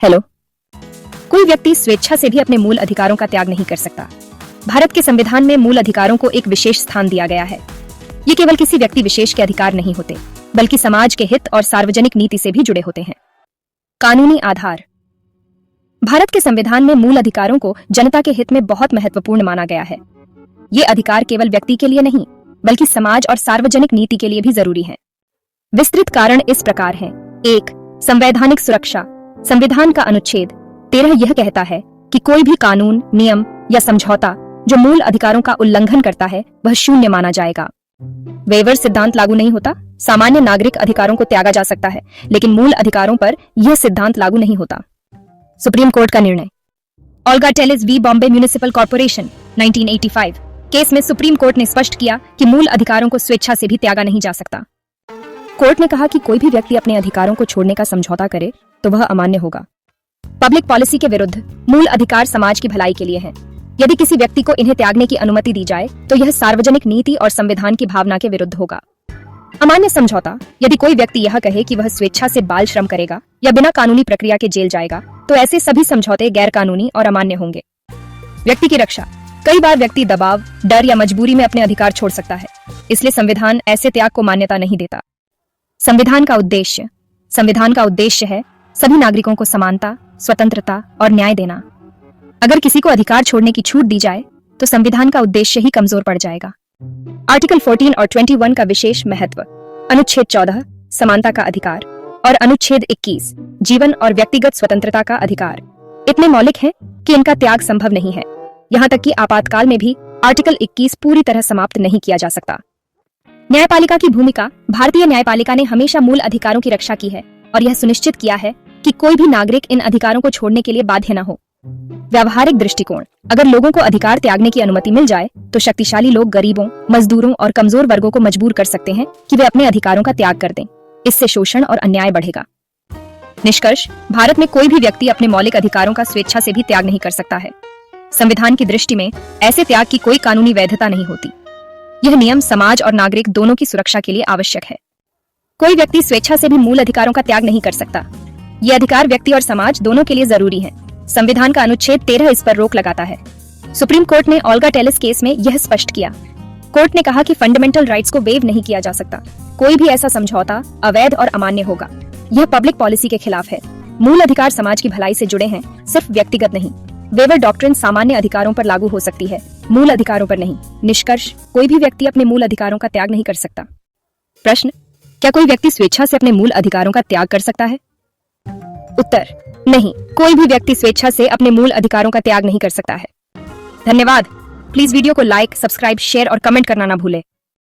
Hello. कोई व्यक्ति स्वेच्छा से भी अपने मूल अधिकारों का त्याग नहीं कर सकता। भारत के संविधान में मूल अधिकारों को एक विशेष स्थान दिया गया है। ये केवल किसी व्यक्ति विशेष के अधिकार नहीं होते, बल्कि समाज के हित और सार्वजनिक नीति से भी जुड़े होते हैं। कानूनी आधार। भारत के संविधान में मूल अधिकारों को जनता के हित में बहुत महत्वपूर्ण माना गया है। ये अधिकार केवल व्यक्ति के लिए नहीं, बल्कि समाज और सार्वजनिक नीति के लिए भी जरूरी हैं। विस्तृत कारण इस प्रकार हैं। 1. संवैधानिक सुरक्षा। संविधान का अनुच्छेद 13 यह कहता है कि कोई भी कानून, नियम या समझौता जो मूल अधिकारों का उल्लंघन करता है वह शून्य माना जाएगा। वेवर सिद्धांत लागू नहीं होता। सामान्य नागरिक अधिकारों को त्यागा जा सकता है, लेकिन मूल अधिकारों पर यह सिद्धांत लागू नहीं होता। सुप्रीम कोर्ट का निर्णय। Olga Tellis v Bombay municipal corporation 1985 case में सुप्रीम कोर्ट ने स्पष्ट किया कि मूल अधिकारों को स्वेच्छा से भी त्यागा नहीं जा सकता। कोर्ट ने कहा कि कोई भी व्यक्ति अपने अधिकारों को छोड़ने का समझौता करे तो वह अमान्य होगा। पब्लिक पॉलिसी के विरुद्ध मूल अधिकार समाज की भलाई के लिए हैं। यदि किसी व्यक्ति को इन्हें त्यागने की अनुमति दी जाए तो यह सार्वजनिक नीति और संविधान की भावना के विरुद्ध होगा। अमान्य समझौता। यदि कोई व्यक्ति यह कहे कि वह स्वेच्छा से बाल श्रम करेगा या बिना कानूनी प्रक्रिया के जेल जाएगा, तो ऐसे सभी समझौते गैर कानूनी और अमान्य होंगे। व्यक्ति की रक्षा। कई बार व्यक्ति दबाव, डर या मजबूरी में अपने अधिकार छोड़ सकता है, इसलिए संविधान ऐसे त्याग को मान्यता नहीं देता। संविधान का उद्देश्य। संविधान का उद्देश्य है सभी नागरिकों को समानता, स्वतंत्रता और न्याय देना। अगर किसी को अधिकार छोड़ने की छूट दी जाए तो संविधान का उद्देश्य ही कमजोर पड़ जाएगा। आर्टिकल 14 और 21 का विशेष महत्व। अनुच्छेद 14 समानता का अधिकार और अनुच्छेद 21 जीवन और व्यक्तिगत स्वतंत्रता का अधिकार इतने मौलिक हैं कि इनका त्याग संभव नहीं है। यहाँ तक कि आपातकाल में भी आर्टिकल 21 पूरी तरह समाप्त नहीं किया जा सकता। न्यायपालिका की भूमिका। भारतीय न्यायपालिका ने हमेशा मूल अधिकारों की रक्षा की है और यह सुनिश्चित किया है कि कोई भी नागरिक इन अधिकारों को छोड़ने के लिए बाध्य न हो। व्यावहारिक दृष्टिकोण। अगर लोगों को अधिकार त्यागने की अनुमति मिल जाए तो शक्तिशाली लोग गरीबों, मजदूरों और कमजोर वर्गों को मजबूर कर सकते हैं कि वे अपने अधिकारों का त्याग कर दें। इससे शोषण और अन्याय बढ़ेगा। निष्कर्ष। भारत में कोई भी व्यक्ति अपने मौलिक अधिकारों का स्वेच्छा से भी त्याग नहीं कर सकता है। संविधान की दृष्टि में ऐसे त्याग की कोई कानूनी वैधता नहीं होती। यह नियम समाज और नागरिक दोनों की सुरक्षा के लिए आवश्यक है। कोई व्यक्ति स्वेच्छा से भी मूल अधिकारों का त्याग नहीं कर सकता। ये अधिकार व्यक्ति और समाज दोनों के लिए जरूरी है। संविधान का अनुच्छेद 13 इस पर रोक लगाता है। सुप्रीम कोर्ट ने ओल्गा टेलिस केस में यह स्पष्ट किया। कोर्ट ने कहा कि फंडामेंटल राइट्स को वेव नहीं किया जा सकता। कोई भी ऐसा समझौता अवैध और अमान्य होगा। यह पब्लिक पॉलिसी के खिलाफ है। मूल अधिकार समाज की भलाई से जुड़े हैं, सिर्फ व्यक्तिगत नहीं। वेवर डॉक्ट्रिन सामान्य अधिकारों पर लागू हो सकती है, मूल अधिकारों पर नहीं। निष्कर्ष। कोई भी व्यक्ति अपने मूल अधिकारों का त्याग नहीं कर सकता। प्रश्न। क्या कोई व्यक्ति स्वेच्छा से अपने मूल अधिकारों का त्याग कर सकता है? उत्तर। नहीं, कोई भी व्यक्ति स्वेच्छा से अपने मूल अधिकारों का त्याग नहीं कर सकता है। धन्यवाद। प्लीज वीडियो को लाइक, सब्सक्राइब, शेयर और कमेंट करना ना भूलें।